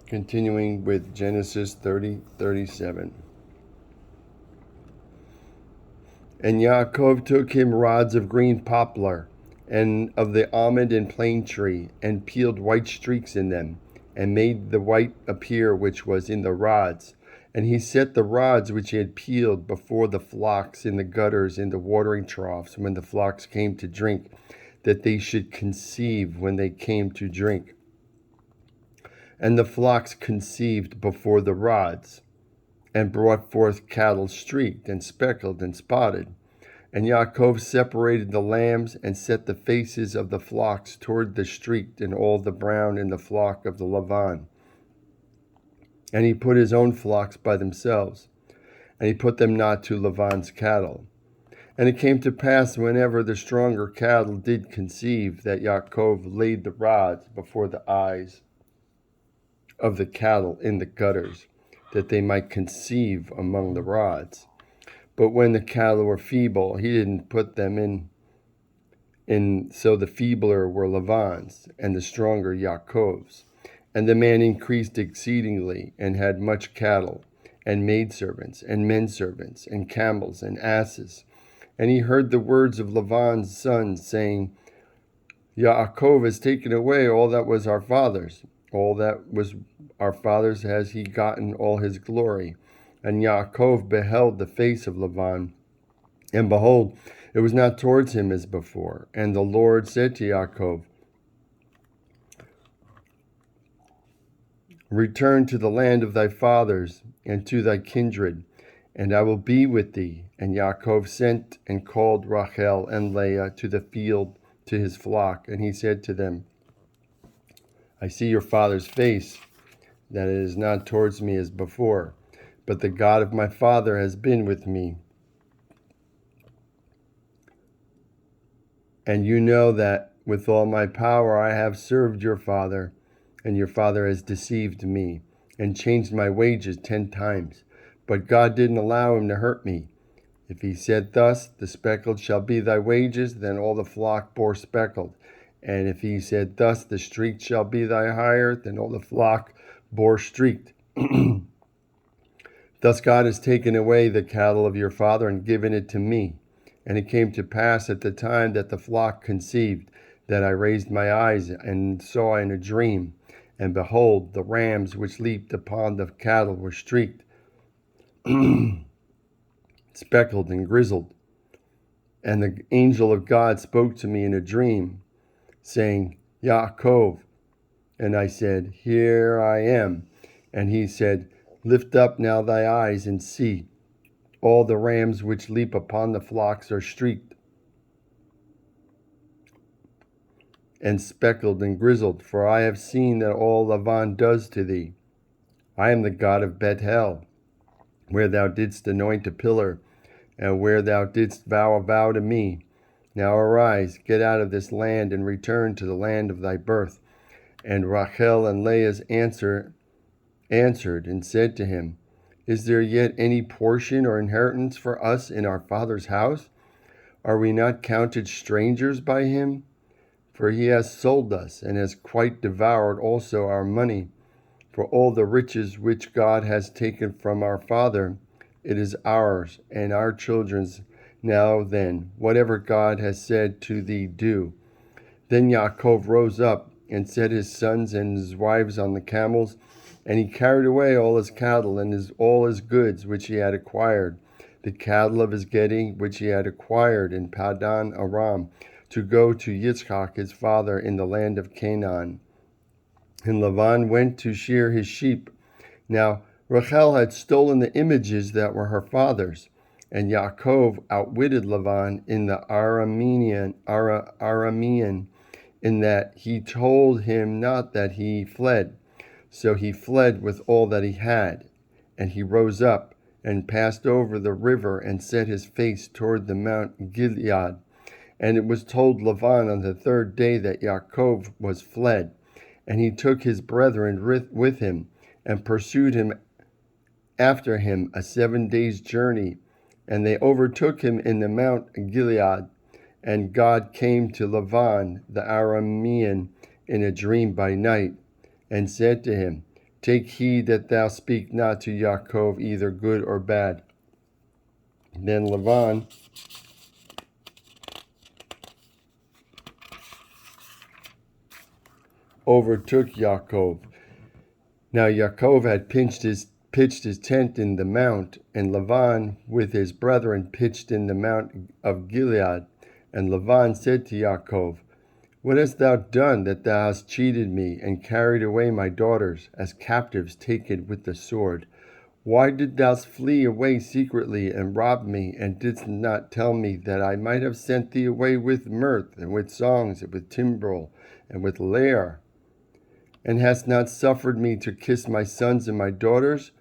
Continuing with Genesis 30:37. And Yaakov took him rods of green poplar, and of the almond and plane tree, and peeled white streaks in them, and made the white appear which was in the rods. And he set the rods which he had peeled before the flocks in the gutters in the watering troughs when the flocks came to drink, that they should conceive when they came to drink. And the flocks conceived before the rods, and brought forth cattle streaked and speckled and spotted. And Yaakov separated the lambs, and set the faces of the flocks toward the streaked, and all the brown in the flock of the Lavan. And he put his own flocks by themselves, and he put them not to Lavan's cattle. And it came to pass, whenever the stronger cattle did conceive, that Yaakov laid the rods before the eyes of the cattle in the gutters, that they might conceive among the rods. But when the cattle were feeble, he didn't put them in so the feebler were Lavan's, and the stronger Yaakov's. And the man increased exceedingly, and had much cattle, and maidservants, and menservants, and camels, and asses. And he heard the words of Lavan's sons, saying, Yaakov has taken away all that was our father's. All that was our father's has he gotten all his glory. And Yaakov beheld the face of Lavan, and behold, it was not towards him as before. And the Lord said to Yaakov, Return to the land of thy fathers, and to thy kindred, and I will be with thee. And Yaakov sent and called Rachel and Leah to the field to his flock, and he said to them, I see your father's face, that it is not towards me as before, but the God of my father has been with me. And you know that with all my power I have served your father, and your father has deceived me, and changed my wages 10 times. But God didn't allow him to hurt me. If he said thus, the speckled shall be thy wages, then all the flock bore speckled. And if he said thus, the streaked shall be thy hire, then all the flock bore streaked. Thus God has taken away the cattle of your father and given it to me. And it came to pass at the time that the flock conceived, that I raised my eyes and saw in a dream, and behold, the rams which leaped upon the cattle were streaked, speckled and grizzled. And the angel of God spoke to me in a dream, saying, Yaakov. And I said, Here I am. And he said, Lift up now thy eyes and see. All the rams which leap upon the flocks are streaked and speckled and grizzled, for I have seen that all Lavan does to thee. I am the God of Bethel, where thou didst anoint a pillar, and where thou didst vow a vow to me. Now arise, get out of this land, and return to the land of thy birth. And Rachel and Leah's answered and said to him, Is there yet any portion or inheritance for us in our father's house? Are we not counted strangers by him? For he has sold us, and has quite devoured also our money. For all the riches which God has taken from our father, it is ours and our children's. Now then, whatever God has said to thee, do. Then Yaakov rose up, and set his sons and his wives on the camels, and he carried away all his cattle and all his goods which he had acquired, the cattle of his getting which he had acquired in Padan Aram, to go to Yitzchak his father in the land of Canaan. And Lavan went to shear his sheep. Now Rachel had stolen the images that were her father's, and Yaakov outwitted Lavan in the Aramean, in that he told him not that he fled. So he fled with all that he had. And he rose up and passed over the river and set his face toward the Mount Gilead. And it was told Lavan on the 3rd day that Yaakov was fled. And he took his brethren with him, and pursued him after him a 7 days' journey. And they overtook him in the Mount Gilead. And God came to Lavan the Aramean in a dream by night, and said to him, Take heed that thou speak not to Yaakov either good or bad. Then Lavan overtook Yaakov. Now Yaakov had pitched his tent in the mount, and Lavan with his brethren pitched in the mount of Gilead. And Lavan said to Yaakov, What hast thou done that thou hast cheated me, and carried away my daughters as captives taken with the sword? Why didst thou flee away secretly and rob me, and didst not tell me, that I might have sent thee away with mirth, and with songs, and with timbrel, and with lyre? And hast not suffered me to kiss my sons and my daughters?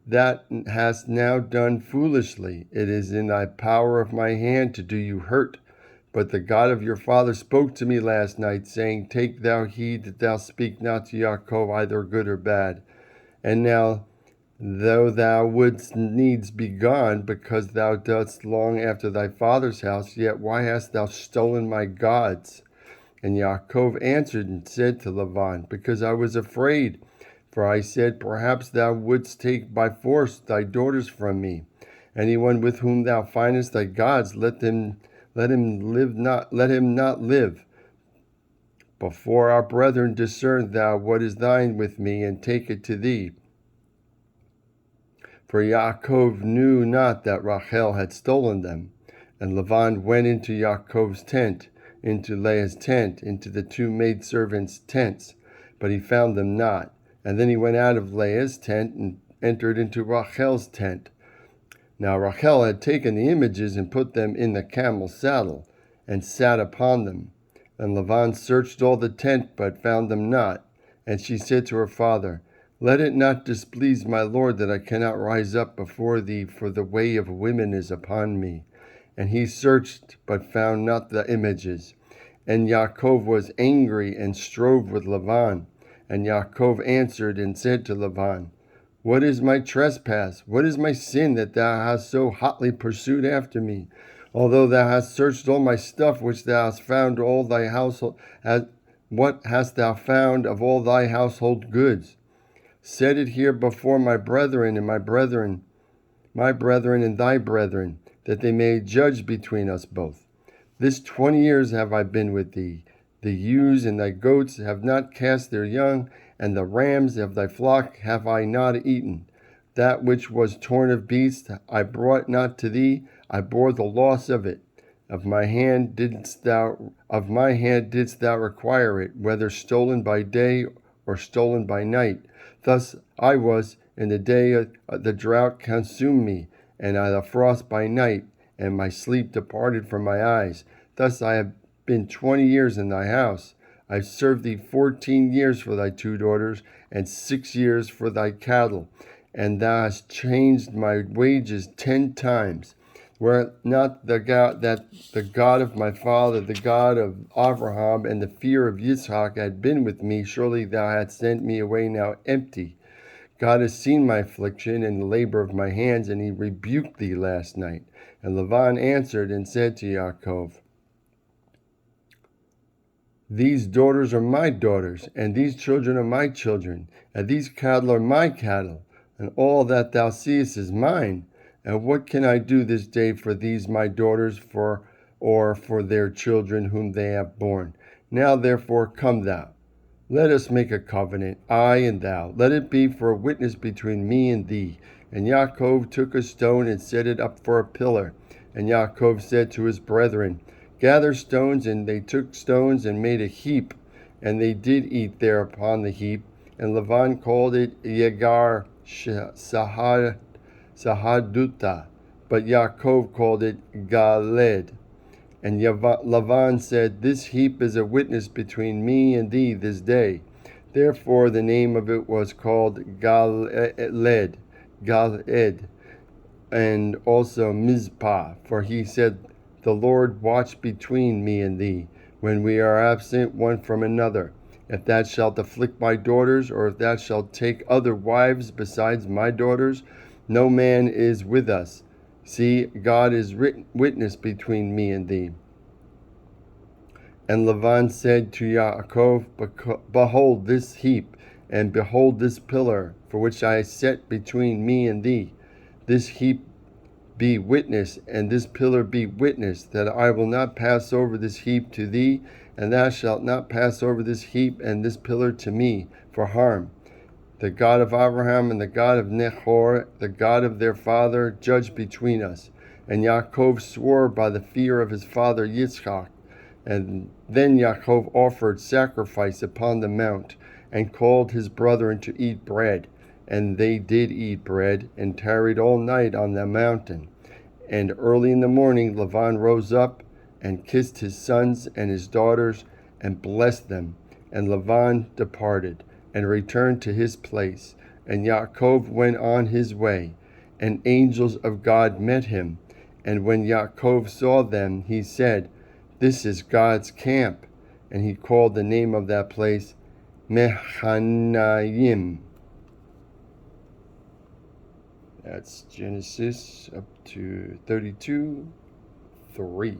That hast now done foolishly. It is in thy power of my hand to do you hurt. But the God of your father spoke to me last night, saying, Take thou heed that thou speak not to Yaakov either good or bad. And now, though thou wouldst needs be gone, because thou dost long after thy father's house, yet why hast thou stolen my gods? And Yaakov answered and said to Lavan, Because I was afraid, for I said, Perhaps thou wouldst take by force thy daughters from me. Anyone with whom thou findest thy gods, let him not live. Before our brethren discern thou what is thine with me, and take it to thee. For Yaakov knew not that Rachel had stolen them. And Lavan went into Yaakov's tent, into Leah's tent, into the two maidservants' tents, but he found them not. And then he went out of Leah's tent and entered into Rachel's tent. Now Rachel had taken the images and put them in the camel's saddle, and sat upon them. And Lavan searched all the tent, but found them not. And she said to her father, Let it not displease my lord that I cannot rise up before thee, for the way of women is upon me. And he searched, but found not the images. And Yaakov was angry, and strove with Lavan. And Yaakov answered and said to Lavan, What is my trespass? What is my sin, that thou hast so hotly pursued after me? Although thou hast searched all my stuff, which thou hast found all thy household, what hast thou found of all thy household goods? Set it here before my brethren and my brethren and thy brethren, that they may judge between us both. This 20 years have I been with thee. The ewes and thy goats have not cast their young, and the rams of thy flock have I not eaten. That which was torn of beasts I brought not to thee, I bore the loss of it. Of my hand didst thou require it, whether stolen by day or stolen by night. Thus I was in the day the drought consumed me, and the frost by night, and my sleep departed from my eyes. Thus I have been 20 years in thy house. I served thee 14 years for thy two daughters, and 6 years for thy cattle, and thou hast changed my wages 10 times. Were not the God of my father, the God of Abraham, and the fear of Yitzhak had been with me, surely thou hadst sent me away now empty. God has seen my affliction and the labor of my hands, and he rebuked thee last night. And Lavan answered and said to Yaakov, These daughters are my daughters, and these children are my children, and these cattle are my cattle, and all that thou seest is mine. And what can I do this day for these my daughters, or for their children whom they have borne? Now therefore come thou. Let us make a covenant, I and thou. Let it be for a witness between me and thee. And Yaakov took a stone and set it up for a pillar. And Yaakov said to his brethren, Gather stones, and they took stones and made a heap. And they did eat there upon the heap. And Lavan called it Yegar Sahaduta, but Yaakov called it Galed. And Lavan said, This heap is a witness between me and thee this day. Therefore the name of it was called Galed, and also Mizpah. For he said, The Lord watch between me and thee, when we are absent one from another. If thou shalt afflict my daughters, or if thou shalt take other wives besides my daughters, no man is with us. See, God is witness between me and thee. And Lavan said to Yaakov, Behold this heap, And behold, this pillar, for which I set between me and thee, this heap be witness, and this pillar be witness, that I will not pass over this heap to thee, and thou shalt not pass over this heap and this pillar to me for harm. The God of Abraham and the God of Nahor, the God of their father, judge between us. And Yaakov swore by the fear of his father Yitzchak. And then Yaakov offered sacrifice upon the mount, and called his brethren to eat bread. And they did eat bread, and tarried all night on the mountain. And early in the morning Laban rose up, and kissed his sons and his daughters, and blessed them. And Laban departed, and returned to his place. And Yaakov went on his way, and angels of God met him. And when Yaakov saw them, he said, This is God's camp. And he called the name of that place Mehanaim. That's Genesis up to 32:3.